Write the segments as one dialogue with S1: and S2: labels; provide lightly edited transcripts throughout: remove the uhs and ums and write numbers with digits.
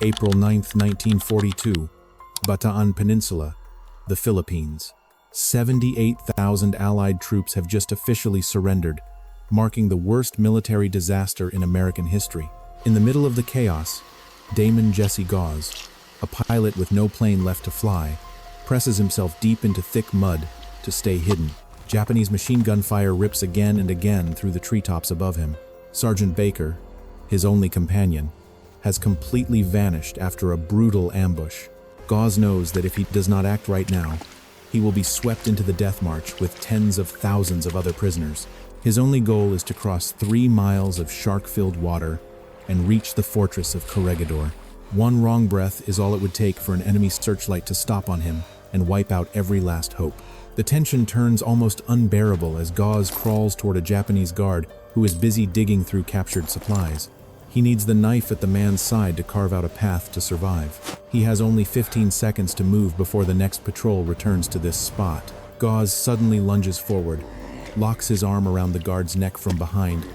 S1: April 9, 1942, Bataan Peninsula, the Philippines. 78,000 Allied troops have just officially surrendered, marking the worst military disaster in American history. In the middle of the chaos, Damon Jesse Gause, a pilot with no plane left to fly, presses himself deep into thick mud to stay hidden. Japanese machine gun fire rips again and again through the treetops above him. Sergeant Baker, his only companion, has completely vanished after a brutal ambush. Gause knows that if he does not act right now, he will be swept into the death march with tens of thousands of other prisoners. His only goal is to cross 3 miles of shark-filled water and reach the fortress of Corregidor. One wrong breath is all it would take for an enemy searchlight to stop on him and wipe out every last hope. The tension turns almost unbearable as Gause crawls toward a Japanese guard who is busy digging through captured supplies. He needs the knife at the man's side to carve out a path to survive. He has only 15 seconds to move before the next patrol returns to this spot. Gause suddenly lunges forward, locks his arm around the guard's neck from behind,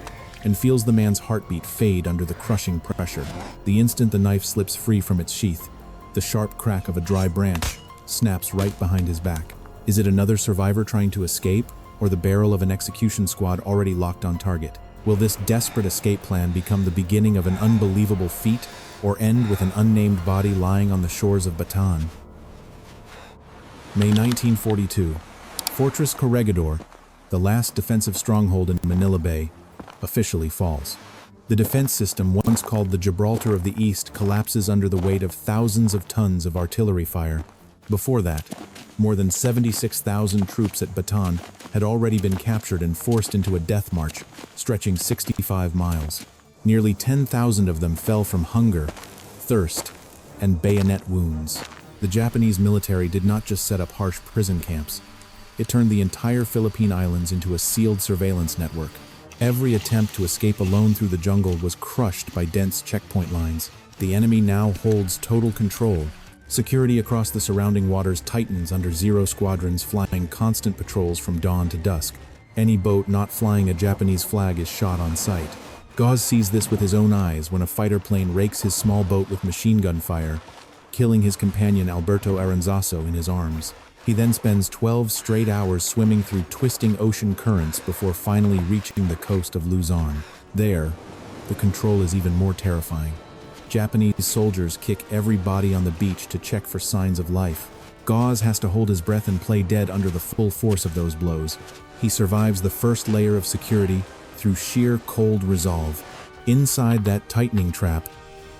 S1: and feels the man's heartbeat fade under the crushing pressure. The instant the knife slips free from its sheath, the sharp crack of a dry branch snaps right behind his back. Is it another survivor trying to escape, or the barrel of an execution squad already locked on target? Will this desperate escape plan become the beginning of an unbelievable feat, or end with an unnamed body lying on the shores of Bataan? May 1942. Fortress Corregidor, the last defensive stronghold in Manila Bay, officially falls. The defense system, once called the Gibraltar of the East, collapses under the weight of thousands of tons of artillery fire. Before that, more than 76,000 troops at Bataan had already been captured and forced into a death march stretching 65 miles. Nearly 10,000 of them fell from hunger, thirst, and bayonet wounds. The Japanese military did not just set up harsh prison camps. It turned the entire Philippine Islands into a sealed surveillance network. Every attempt to escape alone through the jungle was crushed by dense checkpoint lines. The enemy now holds total control. Security across the surrounding waters tightens under Zero squadrons flying constant patrols from dawn to dusk. Any boat not flying a Japanese flag is shot on sight. Gause sees this with his own eyes when a fighter plane rakes his small boat with machine gun fire, killing his companion Alberto Aranzazo in his arms. He then spends 12 straight hours swimming through twisting ocean currents before finally reaching the coast of Luzon. There, the control is even more terrifying. Japanese soldiers kick every body on the beach to check for signs of life. Gause has to hold his breath and play dead under the full force of those blows. He survives the first layer of security through sheer cold resolve. Inside that tightening trap,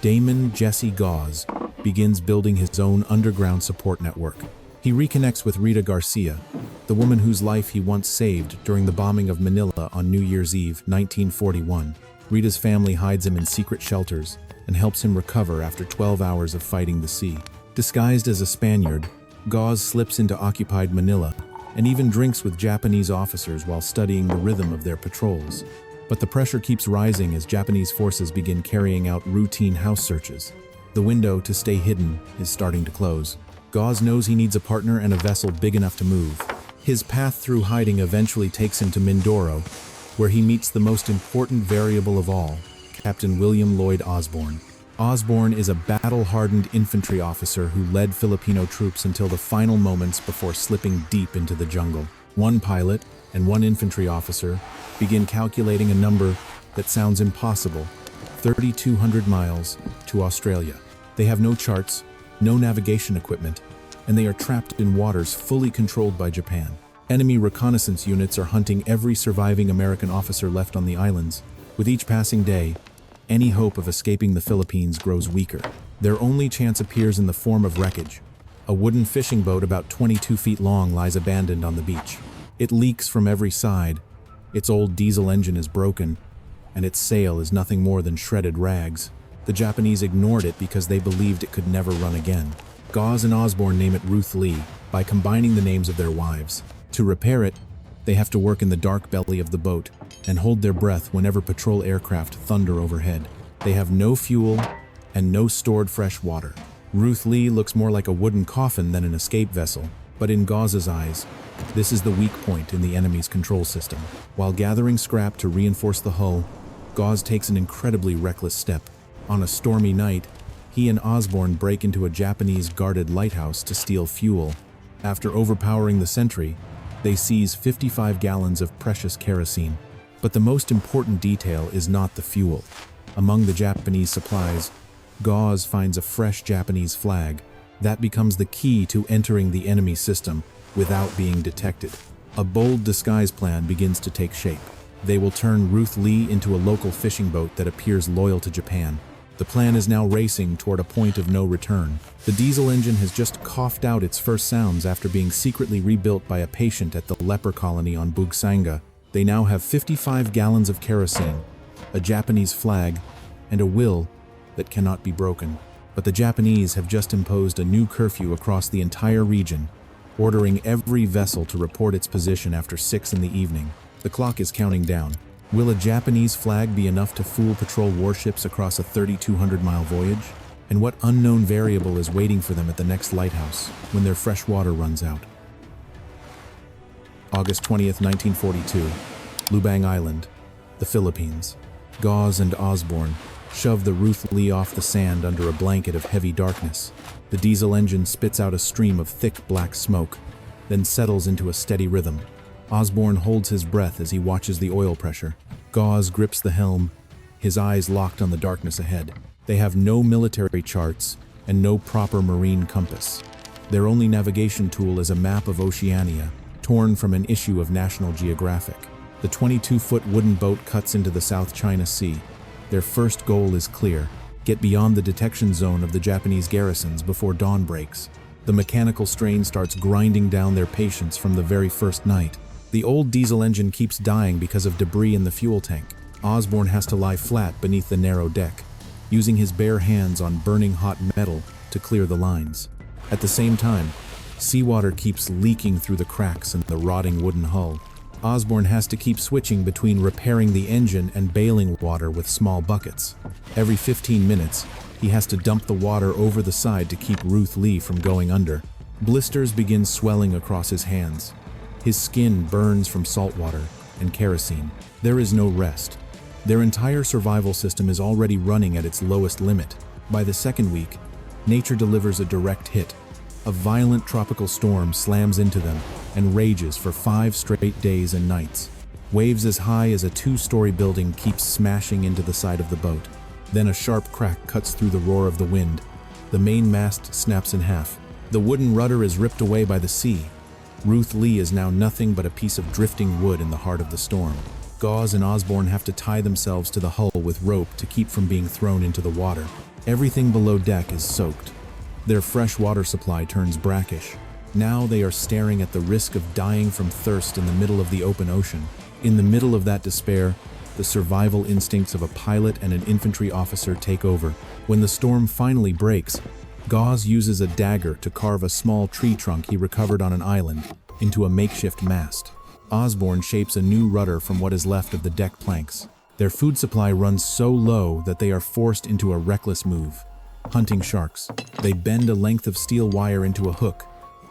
S1: Damon Jesse Gause begins building his own underground support network. He reconnects with Rita Garcia, the woman whose life he once saved during the bombing of Manila on New Year's Eve, 1941. Rita's family hides him in secret shelters and helps him recover after 12 hours of fighting the sea. Disguised as a Spaniard, Gause slips into occupied Manila and even drinks with Japanese officers while studying the rhythm of their patrols. But the pressure keeps rising as Japanese forces begin carrying out routine house searches. The window to stay hidden is starting to close. Gause knows he needs a partner and a vessel big enough to move. His path through hiding eventually takes him to Mindoro, where he meets the most important variable of all, Captain William Lloyd Osborne. Osborne is a battle-hardened infantry officer who led Filipino troops until the final moments before slipping deep into the jungle. One pilot and one infantry officer begin calculating a number that sounds impossible: 3,200 miles to Australia. They have no charts, no navigation equipment, and they are trapped in waters fully controlled by Japan. Enemy reconnaissance units are hunting every surviving American officer left on the islands. With each passing day, any hope of escaping the Philippines grows weaker. Their only chance appears in the form of wreckage. A wooden fishing boat about 22 feet long lies abandoned on the beach. It leaks from every side, its old diesel engine is broken, and its sail is nothing more than shredded rags. The Japanese ignored it because they believed it could never run again. Gause and Osborne name it Ruth Lee by combining the names of their wives. To repair it, they have to work in the dark belly of the boat and hold their breath whenever patrol aircraft thunder overhead. They have no fuel and no stored fresh water. Ruth Lee looks more like a wooden coffin than an escape vessel, but in Gauze's eyes, this is the weak point in the enemy's control system. While gathering scrap to reinforce the hull, Gause takes an incredibly reckless step. On a stormy night, He and Osborne break into a Japanese guarded lighthouse to steal fuel. After overpowering the sentry, they seize 55 gallons of precious kerosene. But the most important detail is not the fuel. Among the Japanese supplies, Gauze finds a fresh Japanese flag. That becomes the key to entering the enemy system without being detected. A bold disguise plan begins to take shape. They will turn Ruth Lee into a local fishing boat that appears loyal to Japan. The plan is now racing toward a point of no return. The diesel engine has just coughed out its first sounds after being secretly rebuilt by a patient at the leper colony on Bugsanga. They now have 55 gallons of kerosene, a Japanese flag, and a will that cannot be broken. But the Japanese have just imposed a new curfew across the entire region, ordering every vessel to report its position after 6 in the evening. The clock is counting down. Will a Japanese flag be enough to fool patrol warships across a 3,200-mile voyage? And what unknown variable is waiting for them at the next lighthouse when their fresh water runs out? August 20th, 1942, Lubang Island, the Philippines. Gauze and Osborne shove the Ruth Lee off the sand under a blanket of heavy darkness. The diesel engine spits out a stream of thick black smoke, then settles into a steady rhythm. Osborne holds his breath as he watches the oil pressure. Gauze grips the helm, his eyes locked on the darkness ahead. They have no military charts and no proper marine compass. Their only navigation tool is a map of Oceania, torn from an issue of National Geographic. The 22-foot wooden boat cuts into the South China Sea. Their first goal is clear: get beyond the detection zone of the Japanese garrisons before dawn breaks. The mechanical strain starts grinding down their patience from the very first night. The old diesel engine keeps dying because of debris in the fuel tank. Osborne has to lie flat beneath the narrow deck, using his bare hands on burning hot metal to clear the lines. At the same time, seawater keeps leaking through the cracks in the rotting wooden hull. Osborne has to keep switching between repairing the engine and bailing water with small buckets. Every 15 minutes, he has to dump the water over the side to keep Ruth Lee from going under. Blisters begin swelling across his hands. His skin burns from salt water and kerosene. There is no rest. Their entire survival system is already running at its lowest limit. By the second week, nature delivers a direct hit. A violent tropical storm slams into them and rages for 5 straight days and nights. Waves as high as a 2-story building keep smashing into the side of the boat. Then a sharp crack cuts through the roar of the wind. The main mast snaps in half. The wooden rudder is ripped away by the sea. Ruth Lee is now nothing but a piece of drifting wood in the heart of the storm. Gauze and Osborne have to tie themselves to the hull with rope to keep from being thrown into the water. Everything below deck is soaked. Their fresh water supply turns brackish. Now they are staring at the risk of dying from thirst in the middle of the open ocean. In the middle of that despair, the survival instincts of a pilot and an infantry officer take over. When the storm finally breaks, Gauze uses a dagger to carve a small tree trunk he recovered on an island into a makeshift mast. Osborne shapes a new rudder from what is left of the deck planks. Their food supply runs so low that they are forced into a reckless move. Hunting sharks. They bend a length of steel wire into a hook,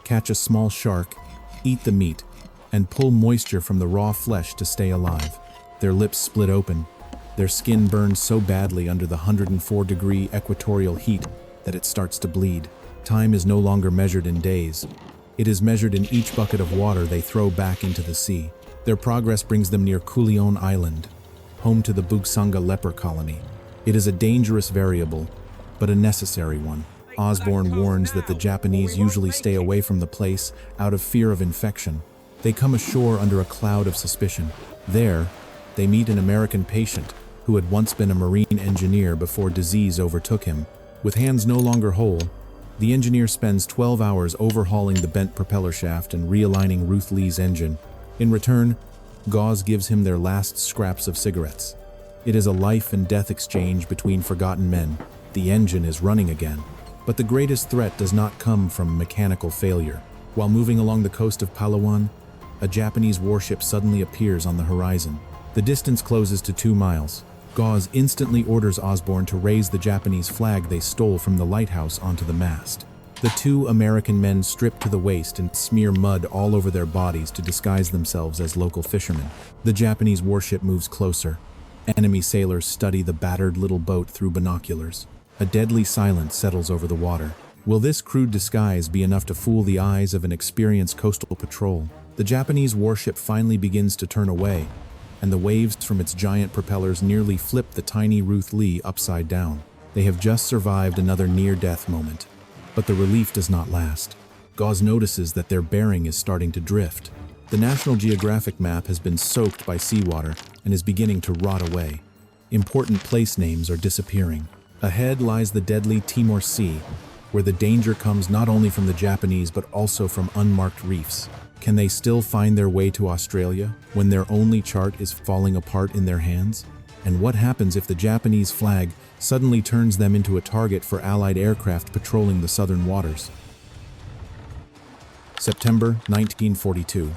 S1: catch a small shark, eat the meat, and pull moisture from the raw flesh to stay alive. Their lips split open. Their skin burns so badly under the 104-degree equatorial heat that it starts to bleed. Time is no longer measured in days. It is measured in each bucket of water they throw back into the sea. Their progress brings them near Culion Island, home to the Bugsanga leper colony. It is a dangerous variable, but a necessary one. Osborne warns that the Japanese usually stay away from the place out of fear of infection. They come ashore under a cloud of suspicion. There, they meet an American patient who had once been a marine engineer before disease overtook him. With hands no longer whole, the engineer spends 12 hours overhauling the bent propeller shaft and realigning Ruth Lee's engine. In return, Gauze gives him their last scraps of cigarettes. It is a life and death exchange between forgotten men. The engine is running again. But the greatest threat does not come from mechanical failure. While moving along the coast of Palawan, a Japanese warship suddenly appears on the horizon. The distance closes to 2 miles. Gauze instantly orders Osborne to raise the Japanese flag they stole from the lighthouse onto the mast. The 2 American men strip to the waist and smear mud all over their bodies to disguise themselves as local fishermen. The Japanese warship moves closer. Enemy sailors study the battered little boat through binoculars. A deadly silence settles over the water. Will this crude disguise be enough to fool the eyes of an experienced coastal patrol? The Japanese warship finally begins to turn away, and the waves from its giant propellers nearly flip the tiny RUTH upside down. They have just survived another near-death moment. But the relief does not last. Gauze notices that their bearing is starting to drift. The National Geographic map has been soaked by seawater and is beginning to rot away. Important place names are disappearing. Ahead lies the deadly Timor Sea, where the danger comes not only from the Japanese but also from unmarked reefs. Can they still find their way to Australia when their only chart is falling apart in their hands? And what happens if the Japanese flag suddenly turns them into a target for Allied aircraft patrolling the southern waters? September 1942.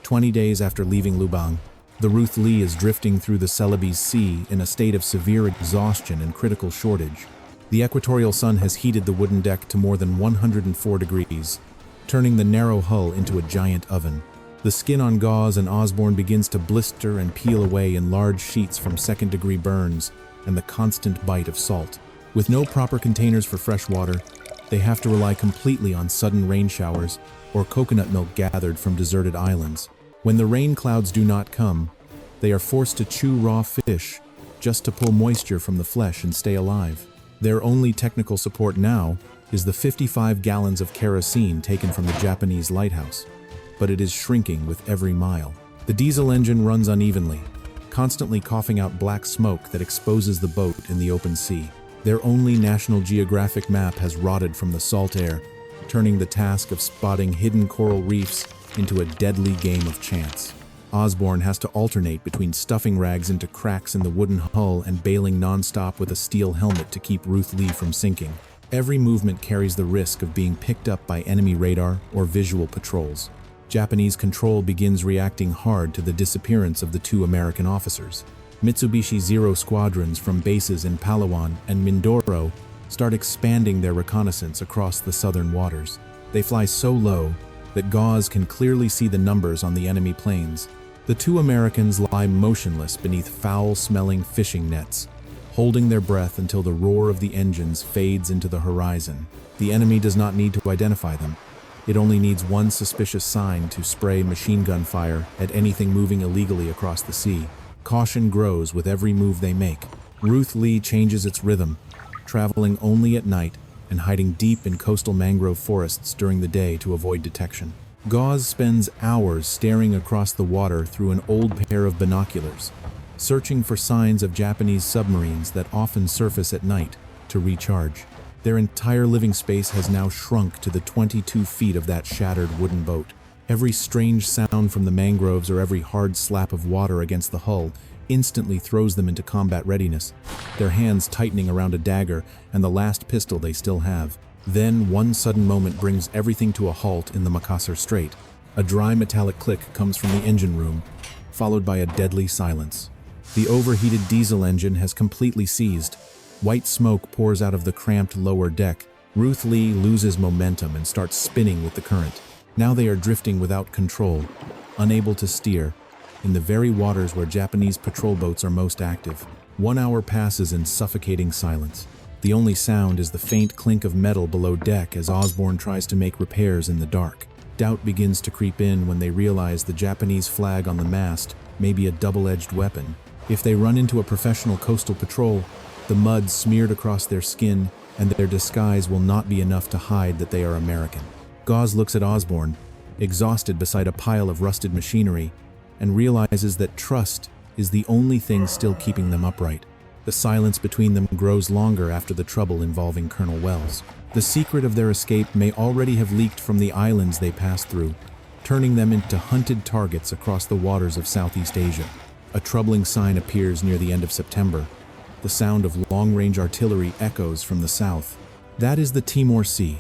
S1: 20 days after leaving Lubang, the RUTH is drifting through the Celebes Sea in a state of severe exhaustion and critical shortage. The equatorial sun has heated the wooden deck to more than 104 degrees, turning the narrow hull into a giant oven. The skin on Gauze and Osborne begins to blister and peel away in large sheets from second-degree burns and the constant bite of salt. With no proper containers for fresh water, they have to rely completely on sudden rain showers or coconut milk gathered from deserted islands. When the rain clouds do not come, they are forced to chew raw fish just to pull moisture from the flesh and stay alive. Their only technical support now is the 55 gallons of kerosene taken from the Japanese lighthouse, but it is shrinking with every mile. The diesel engine runs unevenly, constantly coughing out black smoke that exposes the boat in the open sea. Their only National Geographic map has rotted from the salt air, turning the task of spotting hidden coral reefs into a deadly game of chance. Osborne has to alternate between stuffing rags into cracks in the wooden hull and bailing non-stop with a steel helmet to keep RUTH from sinking. Every movement carries the risk of being picked up by enemy radar or visual patrols. Japanese control begins reacting hard to the disappearance of the two American officers. Mitsubishi Zero squadrons from bases in Palawan and Mindoro start expanding their reconnaissance across the southern waters. They fly so low that Gauze can clearly see the numbers on the enemy planes. The two Americans lie motionless beneath foul-smelling fishing nets, holding their breath until the roar of the engines fades into the horizon. The enemy does not need to identify them. It only needs one suspicious sign to spray machine gun fire at anything moving illegally across the sea. Caution grows with every move they make. RUTH changes its rhythm, traveling only at night and hiding deep in coastal mangrove forests during the day to avoid detection. Gauze spends hours staring across the water through an old pair of binoculars, searching for signs of Japanese submarines that often surface at night to recharge. Their entire living space has now shrunk to the 22 feet of that shattered wooden boat. Every strange sound from the mangroves or every hard slap of water against the hull instantly throws them into combat readiness, their hands tightening around a dagger and the last pistol they still have. Then one sudden moment brings everything to a halt in the Makassar Strait. A dry metallic click comes from the engine room, followed by a deadly silence. The overheated diesel engine has completely seized. White smoke pours out of the cramped lower deck. RUTH loses momentum and starts spinning with the current. Now they are drifting without control, unable to steer, in the very waters where Japanese patrol boats are most active. 1 hour passes in suffocating silence. The only sound is the faint clink of metal below deck as Osborne tries to make repairs in the dark. Doubt begins to creep in when they realize the Japanese flag on the mast may be a double-edged weapon. If they run into a professional coastal patrol, the mud smeared across their skin and their disguise will not be enough to hide that they are American. Gauze looks at Osborne, exhausted beside a pile of rusted machinery, and realizes that trust is the only thing still keeping them upright. The silence between them grows longer after the trouble involving Colonel Wells. The secret of their escape may already have leaked from the islands they passed through, turning them into hunted targets across the waters of Southeast Asia. A troubling sign appears near the end of September. The sound of long-range artillery echoes from the south. That is the Timor Sea,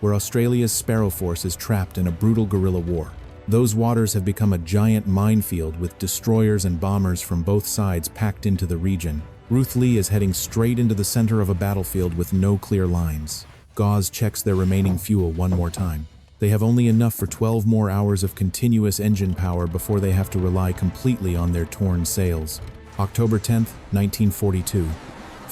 S1: where Australia's Sparrow Force is trapped in a brutal guerrilla war. Those waters have become a giant minefield with destroyers and bombers from both sides packed into the region. RUTH is heading straight into the center of a battlefield with no clear lines. Gauze checks their remaining fuel one more time. They have only enough for 12 more hours of continuous engine power before they have to rely completely on their torn sails. October 10th, 1942.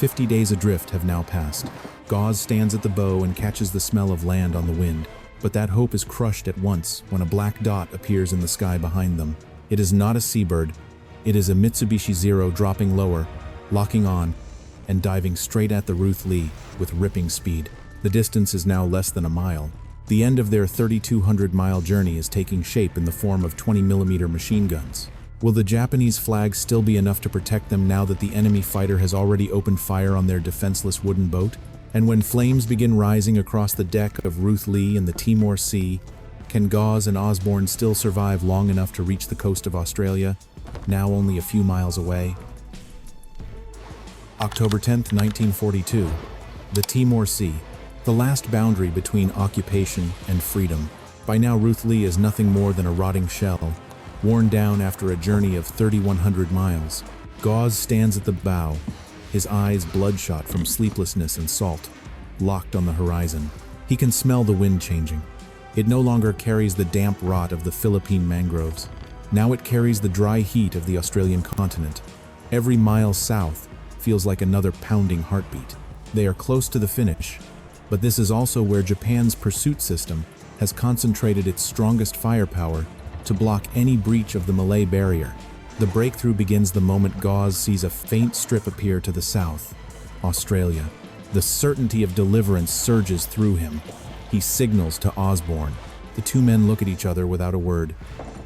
S1: 50 days adrift have now passed. Gauze stands at the bow and catches the smell of land on the wind, but that hope is crushed at once when a black dot appears in the sky behind them. It is not a seabird, it is a Mitsubishi Zero dropping lower, locking on, and diving straight at the RUTH Lee with ripping speed. The distance is now less than a mile. The end of their 3,200-mile journey is taking shape in the form of 20mm machine guns. Will the Japanese flag still be enough to protect them now that the enemy fighter has already opened fire on their defenseless wooden boat? And when flames begin rising across the deck of RUTH Lee in the Timor Sea, can Gauze and Osborne still survive long enough to reach the coast of Australia, now only a few miles away? October 10th, 1942. The Timor Sea, the last boundary between occupation and freedom. By now, RUTH Lee is nothing more than a rotting shell, worn down after a journey of 3,100 miles. Gauze stands at the bow, his eyes bloodshot from sleeplessness and salt, locked on the horizon. He can smell the wind changing. It no longer carries the damp rot of the Philippine mangroves. Now it carries the dry heat of the Australian continent. Every mile south feels like another pounding heartbeat. They are close to the finish, but this is also where Japan's pursuit system has concentrated its strongest firepower to block any breach of the Malay barrier. The breakthrough begins the moment Gauze sees a faint strip appear to the south. Australia. The certainty of deliverance surges through him. He signals to Osborne. The two men look at each other without a word,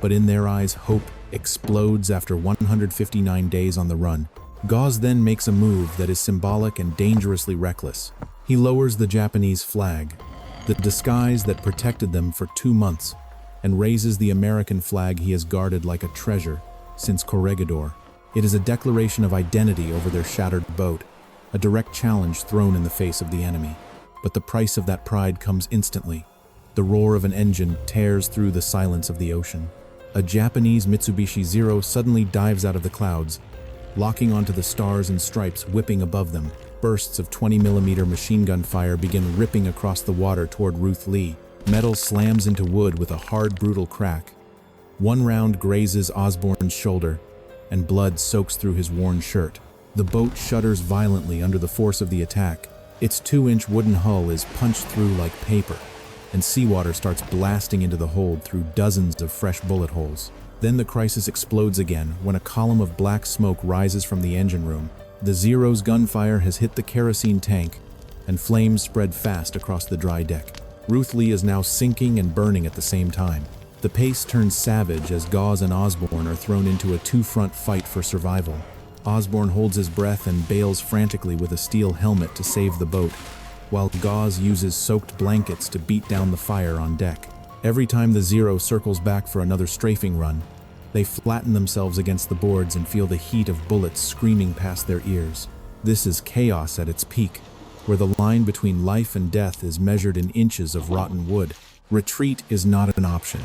S1: but in their eyes hope explodes after 159 days on the run. Gauze then makes a move that is symbolic and dangerously reckless. He lowers the Japanese flag, the disguise that protected them for 2 months, and raises the American flag he has guarded like a treasure since Corregidor. It is a declaration of identity over their shattered boat, a direct challenge thrown in the face of the enemy. But the price of that pride comes instantly. The roar of an engine tears through the silence of the ocean. A Japanese Mitsubishi Zero suddenly dives out of the clouds, locking onto the stars and stripes whipping above them. Bursts of 20mm machine gun fire begin ripping across the water toward RUTH Lee. Metal slams into wood with a hard, brutal crack. One round grazes Osborne's shoulder, and blood soaks through his worn shirt. The boat shudders violently under the force of the attack. Its 2-inch wooden hull is punched through like paper, and seawater starts blasting into the hold through dozens of fresh bullet holes. Then the crisis explodes again when a column of black smoke rises from the engine room. The Zero's gunfire has hit the kerosene tank, and flames spread fast across the dry deck. RUTH Lee is now sinking and burning at the same time. The pace turns savage as Gauze and Osborne are thrown into a two-front fight for survival. Osborne holds his breath and bails frantically with a steel helmet to save the boat, while Gauze uses soaked blankets to beat down the fire on deck. Every time the Zero circles back for another strafing run, they flatten themselves against the boards and feel the heat of bullets screaming past their ears. This is chaos at its peak, where the line between life and death is measured in inches of rotten wood. Retreat is not an option.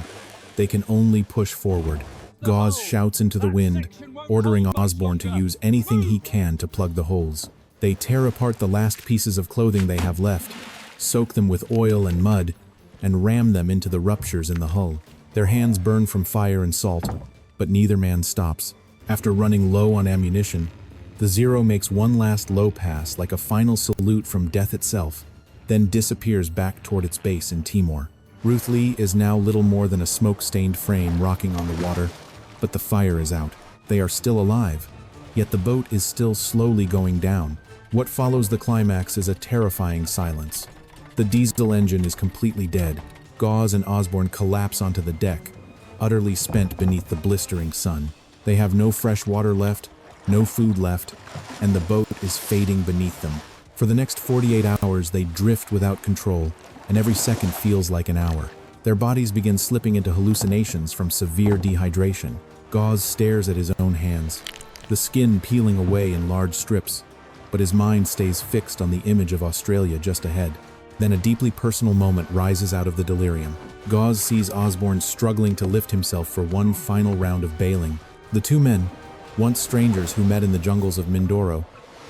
S1: They can only push forward. Gauze shouts into the wind, ordering Osborne to use anything he can to plug the holes. They tear apart the last pieces of clothing they have left, soak them with oil and mud, and ram them into the ruptures in the hull. Their hands burn from fire and salt, but neither man stops. After running low on ammunition, the Zero makes one last low pass like a final salute from death itself, then disappears back toward its base in Timor. RUTH Lee is now little more than a smoke-stained frame rocking on the water, but the fire is out. They are still alive, yet the boat is still slowly going down. What follows the climax is a terrifying silence. The diesel engine is completely dead. Gauze and Osborne collapse onto the deck, utterly spent beneath the blistering sun. They have no fresh water left, no food left, and the boat is fading beneath them. For the next 48 hours, they drift without control, and every second feels like an hour. Their bodies begin slipping into hallucinations from severe dehydration. Gauze stares at his own hands, the skin peeling away in large strips, but his mind stays fixed on the image of Australia just ahead. Then a deeply personal moment rises out of the delirium. Gauze sees Osborne struggling to lift himself for one final round of bailing. The two men, once strangers who met in the jungles of Mindoro,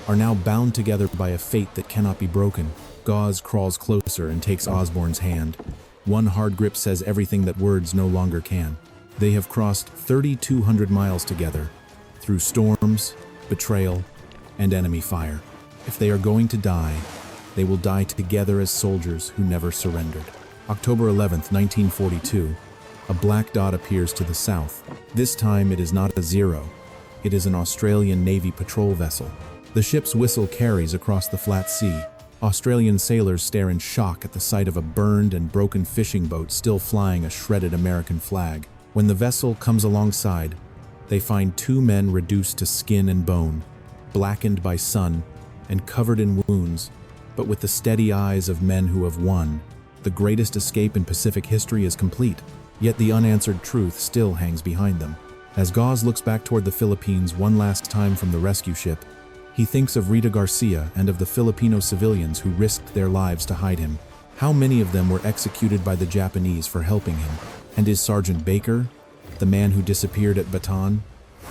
S1: are now bound together by a fate that cannot be broken. Gauze crawls closer and takes Osborne's hand. One hard grip says everything that words no longer can. They have crossed 3,200 miles together, through storms, betrayal, and enemy fire. If they are going to die, they will die together as soldiers who never surrendered. October 11th, 1942, a black dot appears to the south. This time it is not a Zero. It is an Australian Navy patrol vessel. The ship's whistle carries across the flat sea. Australian sailors stare in shock at the sight of a burned and broken fishing boat still flying a shredded American flag. When the vessel comes alongside, they find two men reduced to skin and bone, blackened by sun and covered in wounds, but with the steady eyes of men who have won. The greatest escape in Pacific history is complete, yet the unanswered truth still hangs behind them. As Gauze looks back toward the Philippines one last time from the rescue ship, he thinks of Rita Garcia and of the Filipino civilians who risked their lives to hide him. How many of them were executed by the Japanese for helping him? And is Sergeant Baker, the man who disappeared at Bataan,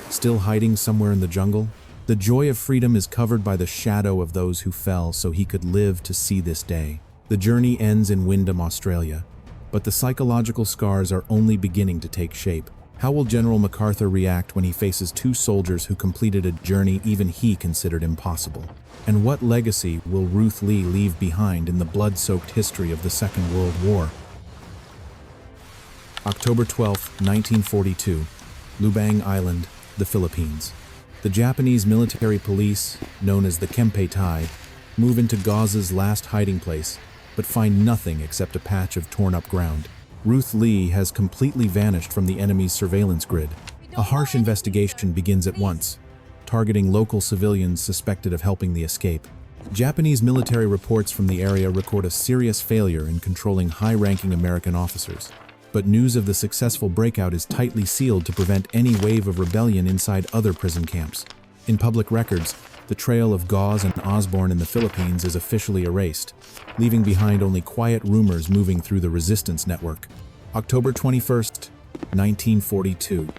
S1: still hiding somewhere in the jungle? The joy of freedom is covered by the shadow of those who fell so he could live to see this day. The journey ends in Wyndham, Australia, but the psychological scars are only beginning to take shape. How will General MacArthur react when he faces two soldiers who completed a journey even he considered impossible? And what legacy will Ruth Lee leave behind in the blood-soaked history of the Second World War? October 12, 1942, Lubang Island, the Philippines. The Japanese military police, known as the Kempeitai, move into Gauze's last hiding place, but find nothing except a patch of torn-up ground. Ruth Lee has completely vanished from the enemy's surveillance grid. A harsh investigation begins at once, targeting local civilians suspected of helping the escape. Japanese military reports from the area record a serious failure in controlling high-ranking American officers. But news of the successful breakout is tightly sealed to prevent any wave of rebellion inside other prison camps. In public records, the trail of Gauze and Osborne in the Philippines is officially erased, leaving behind only quiet rumors moving through the resistance network. October 21st, 1942.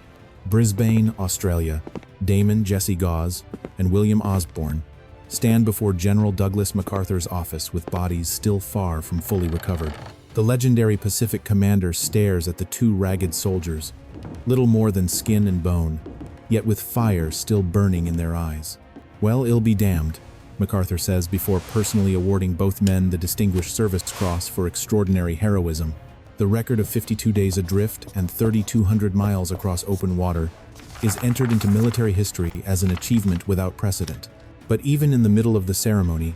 S1: Brisbane, Australia. Damon Jesse Gauze and William Osborne stand before General Douglas MacArthur's office with bodies still far from fully recovered. The legendary Pacific commander stares at the two ragged soldiers, little more than skin and bone, yet with fire still burning in their eyes. "Well, ill be damned," MacArthur says before personally awarding both men the Distinguished Service Cross for extraordinary heroism. The record of 52 days adrift and 3,200 miles across open water is entered into military history as an achievement without precedent. But even in the middle of the ceremony,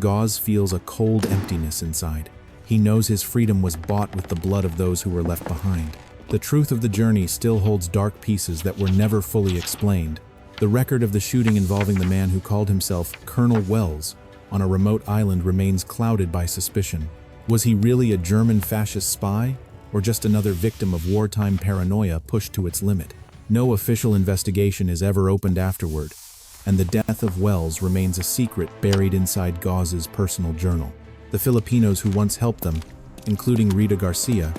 S1: Gauze feels a cold emptiness inside. He knows his freedom was bought with the blood of those who were left behind. The truth of the journey still holds dark pieces that were never fully explained. The record of the shooting involving the man who called himself Colonel Wells on a remote island remains clouded by suspicion. Was he really a German fascist spy, or just another victim of wartime paranoia pushed to its limit? No official investigation is ever opened afterward, and the death of Wells remains a secret buried inside Gauze's personal journal. The Filipinos who once helped them, including Rita Garcia,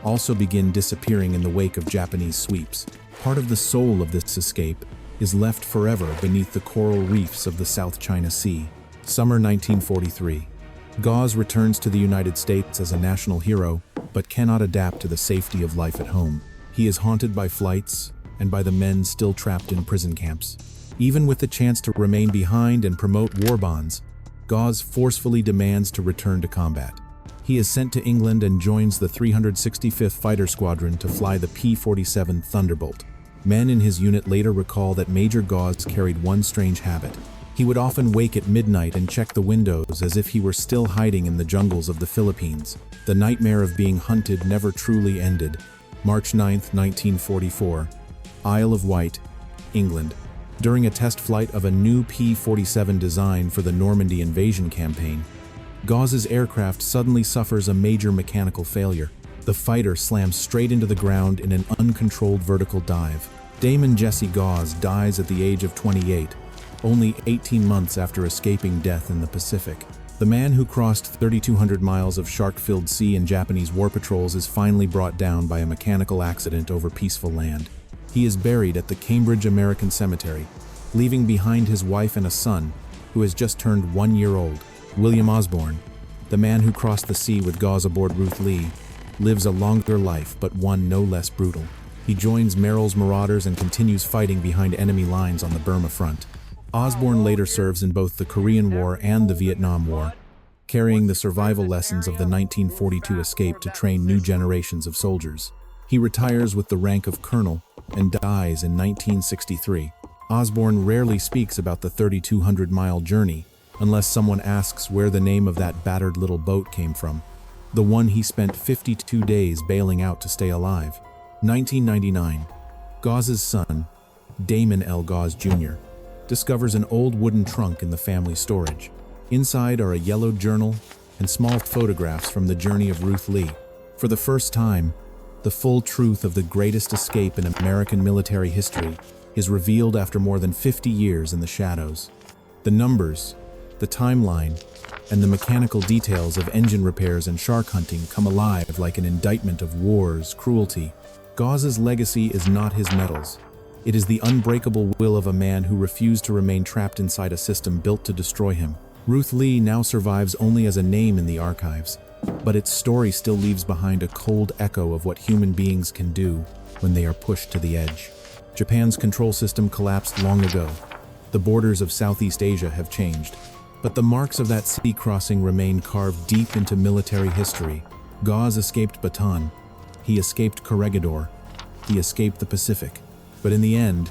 S1: also begin disappearing in the wake of Japanese sweeps. Part of the soul of this escape is left forever beneath the coral reefs of the South China Sea. Summer 1943. Gauze returns to the United States as a national hero, but cannot adapt to the safety of life at home. He is haunted by flights and by the men still trapped in prison camps. Even with the chance to remain behind and promote war bonds, Gauze forcefully demands to return to combat. He is sent to England and joins the 365th Fighter Squadron to fly the P-47 Thunderbolt. Men in his unit later recall that Major Gauze carried one strange habit. He would often wake at midnight and check the windows as if he were still hiding in the jungles of the Philippines. The nightmare of being hunted never truly ended. March 9, 1944. Isle of Wight, England. During a test flight of a new P-47 design for the Normandy invasion campaign, Gauze's aircraft suddenly suffers a major mechanical failure. The fighter slams straight into the ground in an uncontrolled vertical dive. Damon Jesse Gauze dies at the age of 28, only 18 months after escaping death in the Pacific. The man who crossed 3,200 miles of shark-filled sea in Japanese war patrols is finally brought down by a mechanical accident over peaceful land. He is buried at the Cambridge American Cemetery, leaving behind his wife and a son, who has just turned 1 year old. William Osborne, the man who crossed the sea with Gauze aboard Ruth Lee, lives a longer life but one no less brutal. He joins Merrill's marauders and continues fighting behind enemy lines on the Burma front. Osborne later serves in both the Korean War and the Vietnam War, carrying the survival lessons of the 1942 escape to train new generations of soldiers. He retires with the rank of colonel and dies in 1963. Osborne rarely speaks about the 3,200-mile journey unless someone asks where the name of that battered little boat came from, the one he spent 52 days bailing out to stay alive. 1999. Gauze's son, Damon L. Gauze Jr., discovers an old wooden trunk in the family storage. Inside are a yellowed journal and small photographs from the journey of Ruth Lee. For the first time, the full truth of the greatest escape in American military history is revealed after more than 50 years in the shadows. The numbers, the timeline, and the mechanical details of engine repairs and shark hunting come alive like an indictment of war's cruelty. Gauze's legacy is not his medals. It is the unbreakable will of a man who refused to remain trapped inside a system built to destroy him. Ruth Lee now survives only as a name in the archives, but its story still leaves behind a cold echo of what human beings can do when they are pushed to the edge. Japan's control system collapsed long ago. The borders of Southeast Asia have changed, but the marks of that sea crossing remain carved deep into military history. Gauze escaped Bataan. He escaped Corregidor. He escaped the Pacific. But in the end,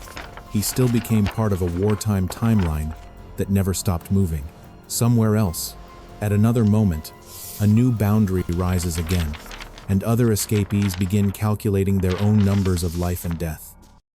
S1: he still became part of a wartime timeline that never stopped moving. Somewhere else, at another moment, a new boundary rises again, and other escapees begin calculating their own numbers of life and death.